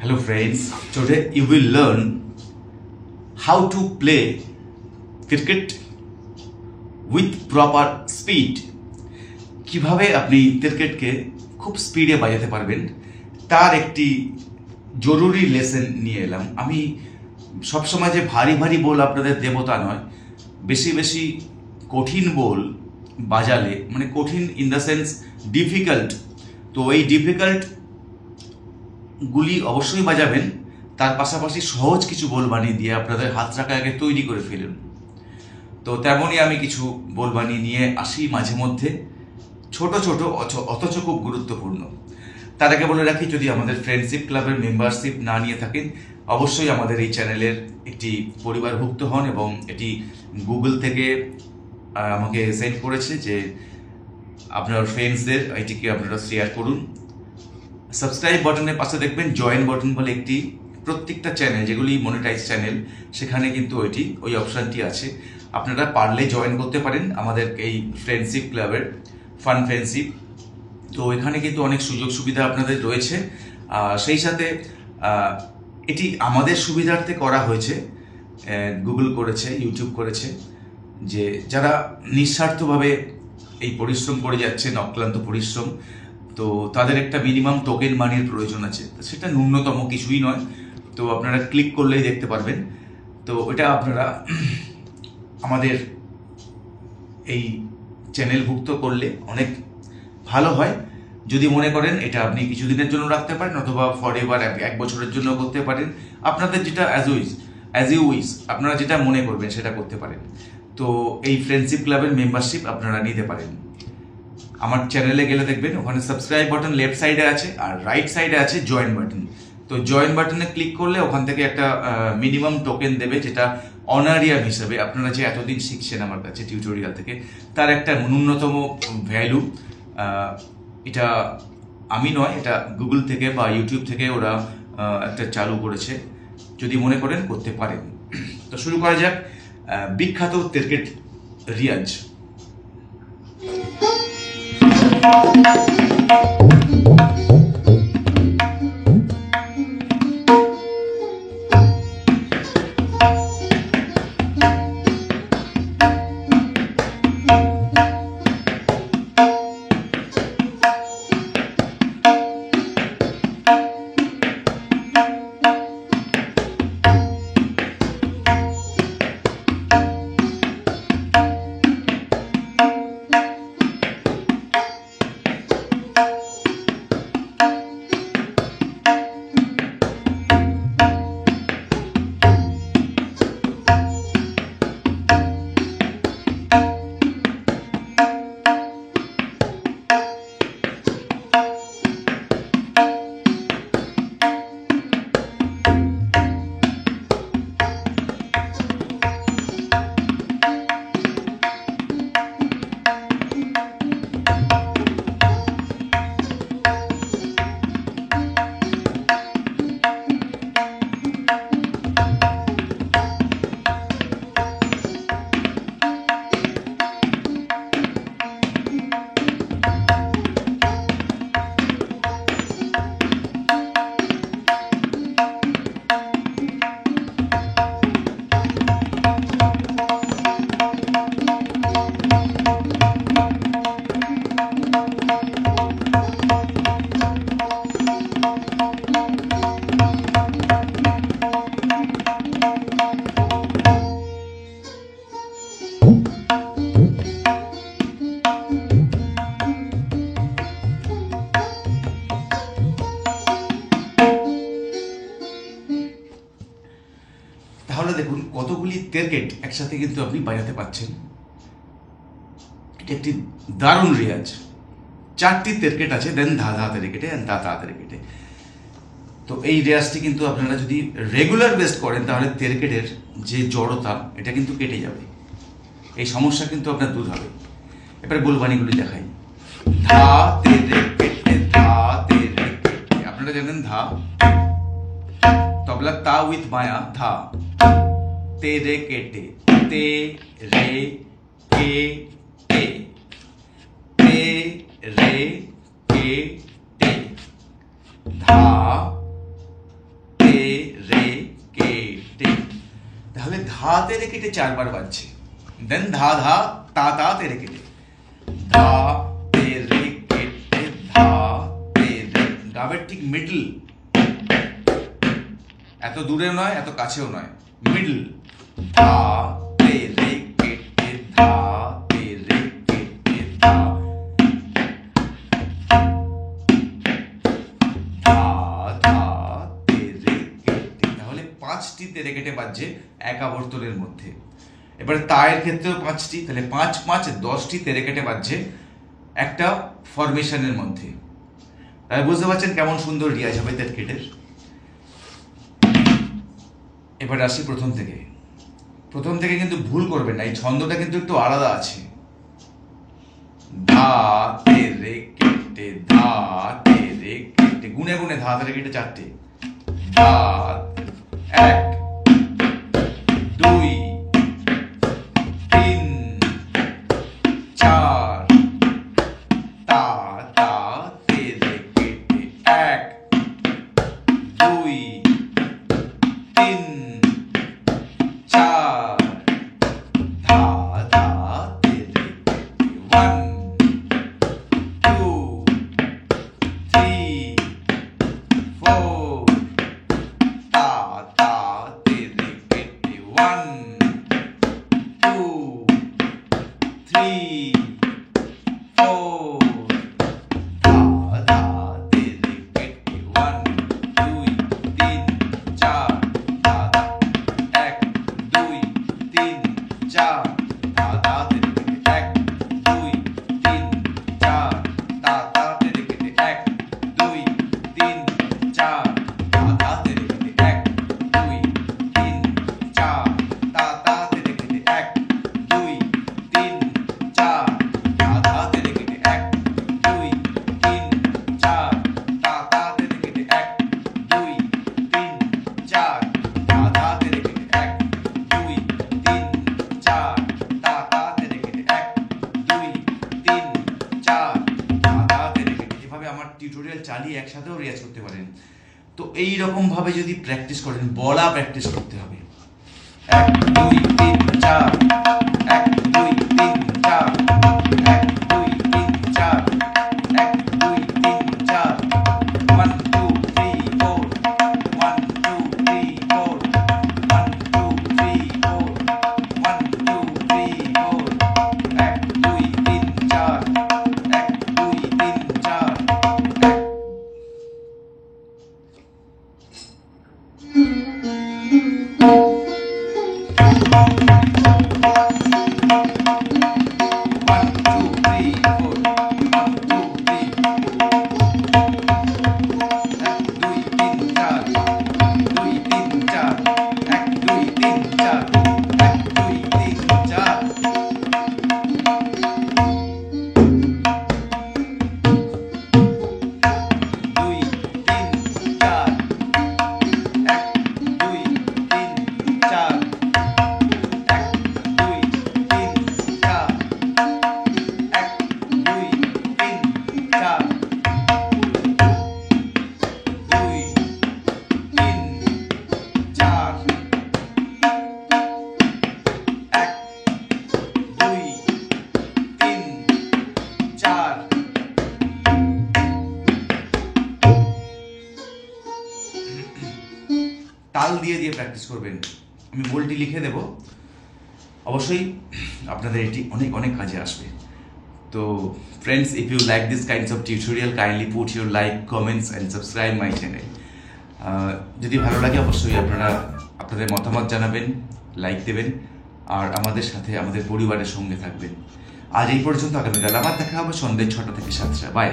Hello friends, today you will learn how to play cricket with proper speed. কিভাবে আপনি ক্রিকেটকে খুব স্পিডে বাজাতে পারবেন তার একটি জরুরি লেসন নিয়ে এলাম। আমি সবসময় যে ভারী ভারী বল আপনাদের দেব তা নয়, বেশি বেশি কঠিন বল বাজালে, মানে কঠিন ইন দ্য সেন্স ডিফিকাল্ট, তো এই ডিফিকাল্ট গুলি অবশ্যই বাজাবেন, তার পাশাপাশি সহজ কিছু বল বানিয়ে দিয়ে আপনাদের হাতটাকে আগে তৈরি করে ফেলুন। তো তেমনই আমি কিছু বল বানিয়ে নিয়ে আসি মাঝে মধ্যে, ছোট ছোট অথচ খুব গুরুত্বপূর্ণ। তার আগে বলে রাখি, যদি আমাদের ফ্রেন্ডশিপ ক্লাবের মেম্বারশিপ না নিয়ে থাকেন অবশ্যই আমাদের এই চ্যানেলের একটি পরিবারভুক্ত হন, এবং এটি গুগল থেকে আমাকে সেন্ড করেছে যে আপনার ফ্রেন্ডসদের এটিকে আপনারা শেয়ার করুন। সাবস্ক্রাইব বাটনের পাশে দেখবেন জয়েন বাটন বলে একটি, প্রত্যেকটা চ্যানেল যেগুলি মনিটাইজ চ্যানেল সেখানে কিন্তু ওই অপশানটি আছে। আপনারা পারলে জয়েন করতে পারেন আমাদের এই ফ্রেন্ডশিপ ক্লাবের, ফান ফ্রেন্ডশিপ। তো এখানে কিন্তু অনেক সুযোগ সুবিধা আপনাদের রয়েছে। সেই সাথে এটি আমাদের সুবিধার্থে করা হয়েছে, গুগল করেছে, ইউটিউব করেছে, যে যারা নিঃস্বার্থভাবে এই পরিশ্রম করে যাচ্ছেন, অক্লান্ত পরিশ্রম, তো তাদের একটা মিনিমাম টোকেন মানির প্রয়োজন আছে, সেটা ন্যূনতম কিছুই নয়। তো আপনারা ক্লিক করলেই দেখতে পারবেন। তো এটা আপনারা আমাদের এই চ্যানেলভুক্ত করলে অনেক ভালো হয়। যদি মনে করেন এটা আপনি কিছুদিনের জন্য রাখতে পারেন, অথবা ফর এভার এক বছরের জন্য করতে পারেন, আপনাদের যেটা অ্যাজ ইউ উইশ, আপনারা যেটা মনে করবেন সেটা করতে পারেন। তো এই ফ্রেন্ডশিপ ক্লাবের মেম্বারশিপ আপনারা নিতে পারেন। আমার চ্যানেলে গেলে দেখবেন ওখানে সাবস্ক্রাইব বাটন লেফট সাইডে আছে, আর রাইট সাইডে আছে জয়েন বাটন। তো জয়েন বাটনে ক্লিক করলে ওখান থেকে একটা মিনিমাম টোকেন দেবে, যেটা অনারিয়াম হিসাবে আপনারা যে এতদিন শিখছেন আমার কাছে টিউটোরিয়াল থেকে, তার একটা ন্যূনতম ভ্যালু। এটা আমি নয়, এটা গুগল থেকে বা ইউটিউব থেকে ওরা একটা চালু করেছে, যদি মনে করেন করতে পারেন। তো শুরু করা যাক বিখ্যাত ক্রিকেট রিয়াজ। তাহলে দেখুন কতগুলি ক্রিকেট একসাথে কিন্তু আপনি বাজাতে পারছেন। এটা একটি দারুণ রেয়াজ। 4টি ক্রিকেট আছে, দেন ধা ধা ক্রিকেটে, তা তা ক্রিকেটে। তো এই রেয়াজটি কিন্তু আপনারা যদি রেগুলার বেস করেন তাহলে ক্রিকেটের যে জড়তা এটা কিন্তু কেটে যাবে, এই সমস্যা কিন্তু আপনার দূর হবে। এবারে বলবানিগুলি দেখাই। ধা তে রে কেটে, ধা তে রে কেটে, আপনারা জানেন ধা, তবলা তা উইথ মায়া, ধা তে রে কেটে, তে রে কে টে, তে রে কে টে, ধা ধা তেরে কেটে 4 বার বাজছে, দেন ধা ধা তা তা তেরে কেটে, ধা তেরে কেটে ধা তেরে, গাবের ঠিক মিডল, এত দূরে নয় এত কাছেও নয়, মিডল, ধা তেরে কেটে ধা তেরে কেটে ধা, ধা ধা তেরে কেটে, তাহলে 5টি তেরে কেটে বাজছে এক আবর্তনের মধ্যে। এবারে তায়ের ক্ষেত্রেও 5টি, তাহলে 5 5 10টি তেরে কেটে বাজছে একটা ফরমেশনের মধ্যে। তাই বুঝতে পারছেন কেমন সুন্দর রিয়াজ হবে তেরকেটের। এবার আসি প্রথম থেকে। প্রথম থেকে কিন্তু ভুল করবেন না, এই ছন্দটা কিন্তু একটু আলাদা আছে। ধা তেরে কেটে ধা তেরে কেটে, গুনে গুনে ধা তেরে কেটে 4টে, ধা 1 2 3 4, তা তা তেরে কেটে 1 2 3 4, ধা ধা তেরে কেটে 1 2 3 4, তা তা তেরে কেটে 1 2 3 4, ধা ধা তেরে কেটে 1 2 3 4, ধা ধা 1 2 3 4, ধা ধা তেরে কেটে 1 2 3 4, ধা ধা তেরে কেটে 1 2 3 4, ধা ধা তেরে কেটে 1 2 3 4, ধা ধা তেরে কেটে 1 2 3 4, ধা ধা তেরে কেটে 1 2 3 4, ধা ধা তেরে কেটে 1 2 3 4, ধা ধা তেরে কেটে 1 2 3 4, ধা ধা তেরে কেটে 1 2 3 4, ধা ধা তেরে কেটে। যেভাবে আমার টিউটোরিয়াল চালিয়ে একসাথেও রিয়াজ করতে পারেন। তো এই রকম ভাবে যদি প্র্যাকটিস করেন, বলা প্র্যাকটিস করতে হবে। 1 2 3 4, 1 2 3 4, 1 2 3 4, 1 2 3 4, 1 2 3 4, 1 2 3 4, 1 2 3 4, 1 2 3 4, 1 2 3 4, 1 2 3 4, তাল দিয়ে দিয়ে প্র্যাকটিস করবেন। আমি বলটি লিখে দেব, অবশ্যই আপনাদের এটি অনেক অনেক কাজে আসবে। তো friends, if you like this kinds of tutorial, kindly put your like, comments and subscribe my channel. যদি ভালো লাগে অবশ্যই আপনারা আপনাদের মতামত জানাবেন, লাইক দেবেন, আর আমাদের সাথে আমাদের পরিবারের সঙ্গে থাকবেন। আজ এই পর্যন্ত, আগামীকাল আবার দেখা হবে সন্ধ্যে 6টা থেকে 7টা। বাই।